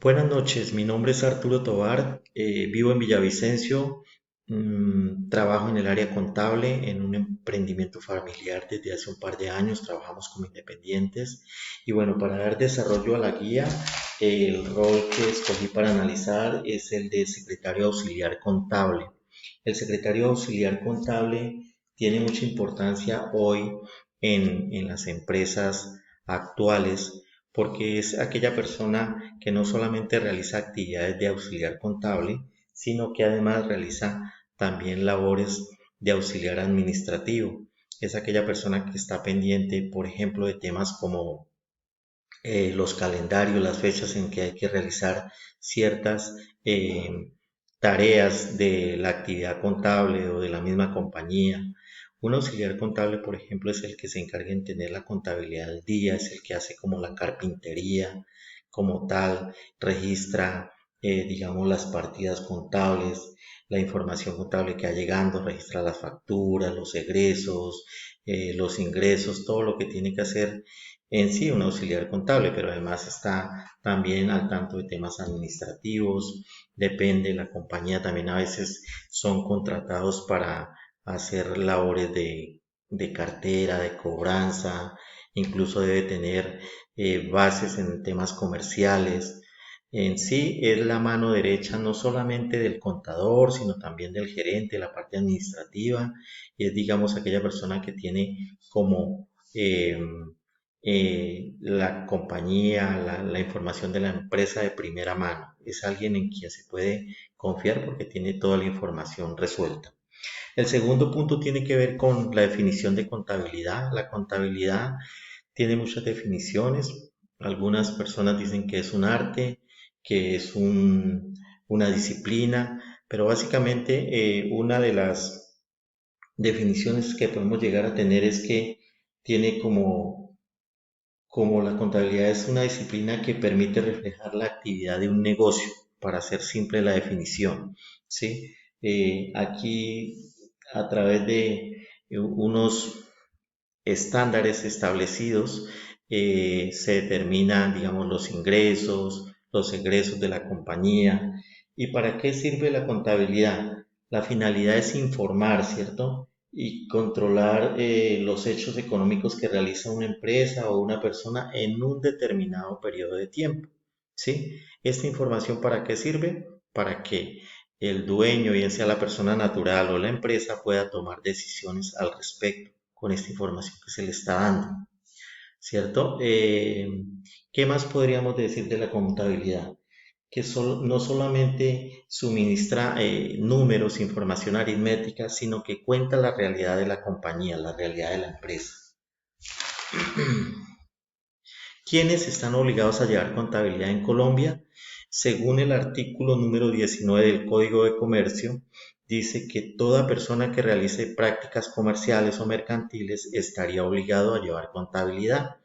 Buenas noches, mi nombre es Arturo Tovar, vivo en Villavicencio, trabajo en el área contable en un emprendimiento familiar desde hace un par de años, trabajamos como independientes y bueno, para dar desarrollo a la guía, el rol que escogí para analizar es el de secretario auxiliar contable. El secretario auxiliar contable tiene mucha importancia hoy en las empresas actuales porque es aquella persona que no solamente realiza actividades de auxiliar contable, sino que además realiza también labores de auxiliar administrativo. Es aquella persona que está pendiente, por ejemplo, de temas como los calendarios, las fechas en que hay que realizar ciertas tareas de la actividad contable o de la misma compañía. Un auxiliar contable, por ejemplo, es el que se encarga de tener la contabilidad del día, es el que hace como la carpintería como tal, registra, digamos, las partidas contables, la información contable que va llegando, registra las facturas, los egresos, los ingresos, todo lo que tiene que hacer en sí un auxiliar contable, pero además está también al tanto de temas administrativos, depende, la compañía también a veces son contratados para hacer labores de cartera, de cobranza, incluso debe tener bases en temas comerciales. En sí es la mano derecha no solamente del contador, sino también del gerente, la parte administrativa, y es digamos aquella persona que tiene como la compañía, la información de la empresa de primera mano. Es alguien en quien se puede confiar porque tiene toda la información resuelta. El segundo punto tiene que ver con la definición de contabilidad. La contabilidad tiene muchas definiciones. Algunas personas dicen que es un arte, que es una disciplina, pero básicamente una de las definiciones que podemos llegar a tener es que tiene como la contabilidad es una disciplina que permite reflejar la actividad de un negocio, para hacer simple la definición, ¿sí? Aquí, a través de unos estándares establecidos, se determinan, digamos, los egresos de la compañía. ¿Y para qué sirve la contabilidad? La finalidad es informar, ¿cierto? Y controlar los hechos económicos que realiza una empresa o una persona en un determinado periodo de tiempo, ¿sí? ¿Esta información para qué sirve? Para que el dueño, bien sea la persona natural o la empresa, pueda tomar decisiones al respecto con esta información que se le está dando, ¿cierto? ¿Qué más podríamos decir de la contabilidad? Que no solamente suministra números, información aritmética, sino que cuenta la realidad de la compañía, la realidad de la empresa. ¿Quiénes están obligados a llevar contabilidad en Colombia? Según el artículo número 19 del Código de Comercio, dice que toda persona que realice prácticas comerciales o mercantiles estaría obligado a llevar contabilidad,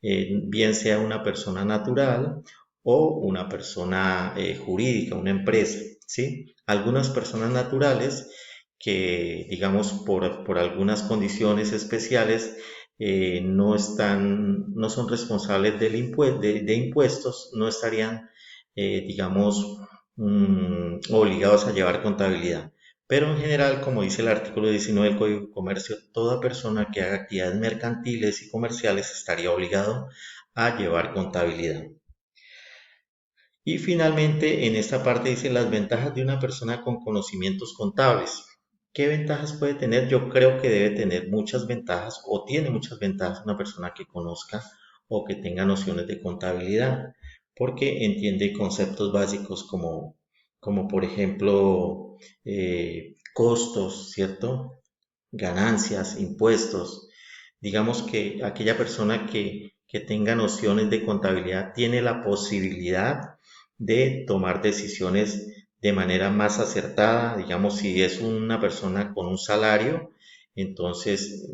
bien sea una persona natural o una persona jurídica, una empresa, ¿sí? Algunas personas naturales que, digamos, por algunas condiciones especiales, no son responsables de impuestos, no estarían, digamos, obligados a llevar contabilidad. Pero en general, como dice el artículo 19 del Código de Comercio, toda persona que haga actividades mercantiles y comerciales estaría obligado a llevar contabilidad. Y finalmente, en esta parte dice las ventajas de una persona con conocimientos contables. ¿Qué ventajas puede tener? Yo creo que debe tener muchas ventajas o tiene muchas ventajas una persona que conozca o que tenga nociones de contabilidad, porque entiende conceptos básicos como por ejemplo, costos, ¿cierto? Ganancias, impuestos. Digamos que aquella persona que tenga nociones de contabilidad tiene la posibilidad de tomar decisiones de manera más acertada. Digamos, si es una persona con un salario, entonces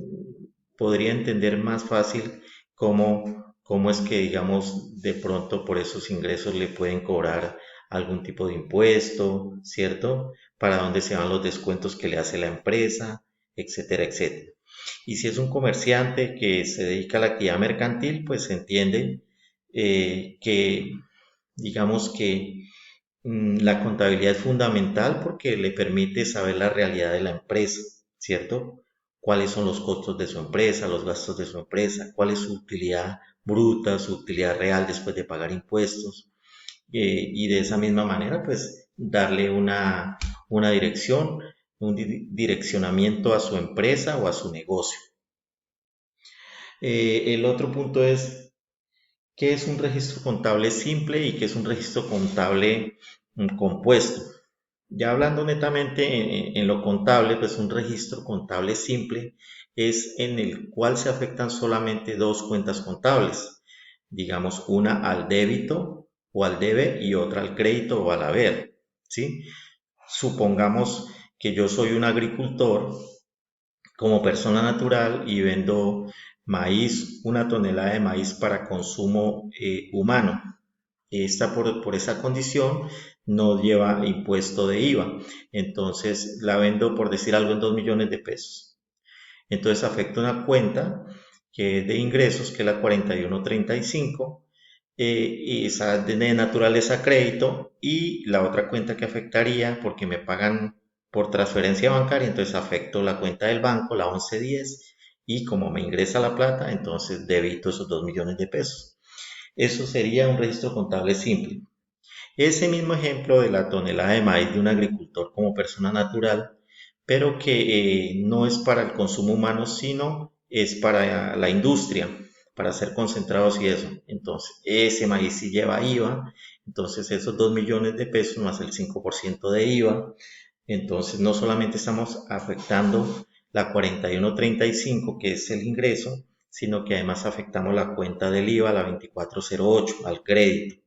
podría entender más fácil cómo es que, digamos, de pronto por esos ingresos le pueden cobrar algún tipo de impuesto, ¿cierto? Para dónde se van los descuentos que le hace la empresa, etcétera, etcétera. Y si es un comerciante que se dedica a la actividad mercantil, pues se entiende que Digamos que la contabilidad es fundamental porque le permite saber la realidad de la empresa, ¿cierto? Cuáles son los costos de su empresa, los gastos de su empresa, cuál es su utilidad bruta, su utilidad real después de pagar impuestos. Y de esa misma manera, pues, darle una dirección, un direccionamiento a su empresa o a su negocio. El otro punto es qué es un registro contable simple y qué es un registro contable compuesto. Ya hablando netamente en lo contable, pues un registro contable simple es en el cual se afectan solamente dos cuentas contables, digamos una al débito o al debe y otra al crédito o al haber, ¿sí? Supongamos que yo soy un agricultor como persona natural y vendo maíz, una tonelada de maíz para consumo humano. Esta por esa condición no lleva impuesto de IVA. Entonces la vendo, por decir algo, en 2 millones de pesos. Entonces afecta una cuenta que es de ingresos, que es la 4135, y esa de naturaleza crédito, y la otra cuenta que afectaría, porque me pagan por transferencia bancaria, entonces afecto la cuenta del banco, la 1110, y como me ingresa la plata, entonces debito esos 2 millones de pesos. Eso sería un registro contable simple. Ese mismo ejemplo de la tonelada de maíz de un agricultor como persona natural, pero que no es para el consumo humano, sino es para la industria, para hacer concentrados y eso. Entonces, ese maíz sí lleva IVA, entonces esos 2 millones de pesos más el 5% de IVA, entonces no solamente estamos afectando la 4135, que es el ingreso, sino que además afectamos la cuenta del IVA, la 2408, al crédito.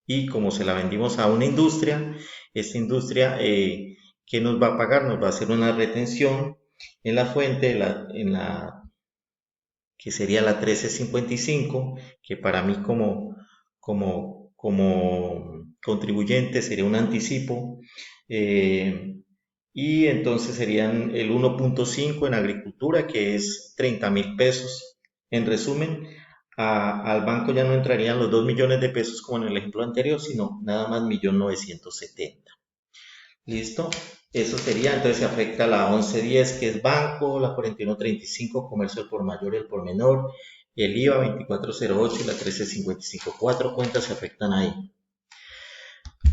Y como se la vendimos a una industria, esta industria, ¿qué nos va a pagar? Nos va a hacer una retención en la fuente, que sería la 1355, que para mí como contribuyente sería un anticipo. Y entonces serían el 1.5 en agricultura, que es 30.000 pesos. En resumen, al banco ya no entrarían los 2 millones de pesos como en el ejemplo anterior, sino nada más 1.970.000. ¿Listo? Eso sería, entonces se afecta la 1110, que es banco, la 4135, comercio al por mayor y al por menor, el IVA 2408 y la 1355. Cuatro cuentas se afectan ahí.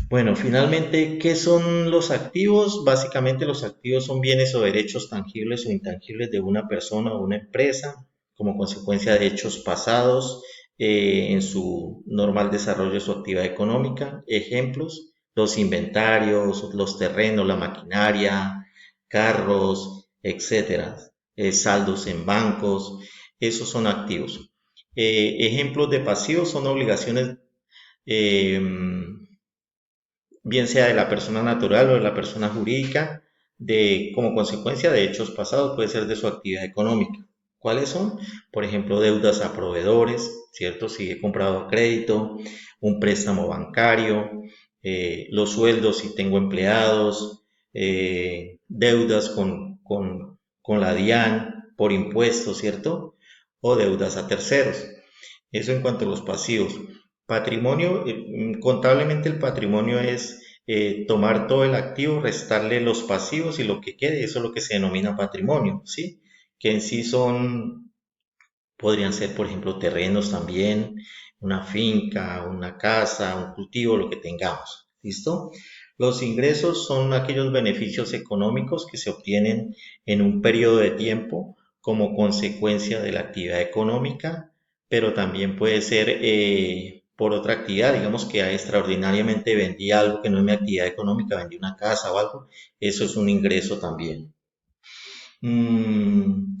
Bueno, finalmente, ¿qué son los activos? Básicamente los activos son bienes o derechos tangibles o intangibles de una persona o una empresa como consecuencia de hechos pasados en su normal desarrollo de su actividad económica. Ejemplos, los inventarios, los terrenos, la maquinaria, carros, etcétera. Saldos en bancos, esos son activos. Ejemplos de pasivos son obligaciones eh, bien sea de la persona natural o de la persona jurídica, como consecuencia de hechos pasados, puede ser de su actividad económica. ¿Cuáles son? Por ejemplo, deudas a proveedores, ¿cierto? Si he comprado a crédito, un préstamo bancario, los sueldos si tengo empleados, deudas con la DIAN por impuestos, ¿cierto? O deudas a terceros. Eso en cuanto a los pasivos. Patrimonio, contablemente el patrimonio es tomar todo el activo, restarle los pasivos y lo que quede, eso es lo que se denomina patrimonio, ¿sí? Que en sí podrían ser, por ejemplo, terrenos también, una finca, una casa, un cultivo, lo que tengamos, ¿listo? Los ingresos son aquellos beneficios económicos que se obtienen en un periodo de tiempo como consecuencia de la actividad económica, pero también puede ser por otra actividad, digamos que extraordinariamente vendí algo que no es mi actividad económica, vendí una casa o algo, eso es un ingreso también. Mm,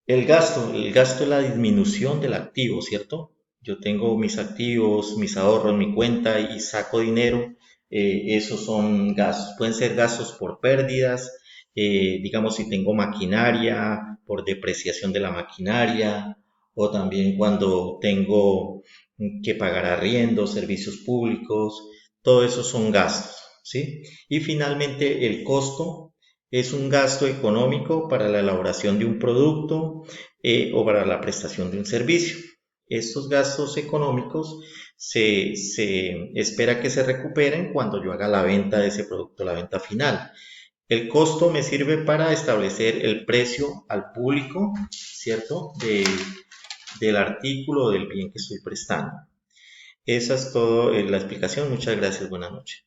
el gasto es la disminución del activo, ¿cierto? Yo tengo mis activos, mis ahorros, mi cuenta y saco dinero, esos son gastos. Pueden ser gastos por pérdidas, digamos si tengo maquinaria, por depreciación de la maquinaria, o también cuando tengo que pagar arriendo, servicios públicos, todo eso son gastos, ¿sí? Y finalmente el costo es un gasto económico para la elaboración de un producto o para la prestación de un servicio. Estos gastos económicos se espera que se recuperen cuando yo haga la venta de ese producto, la venta final. El costo me sirve para establecer el precio al público, ¿cierto? Del artículo o del bien que estoy prestando. Esa es todo la explicación. Muchas gracias. Buenas noches.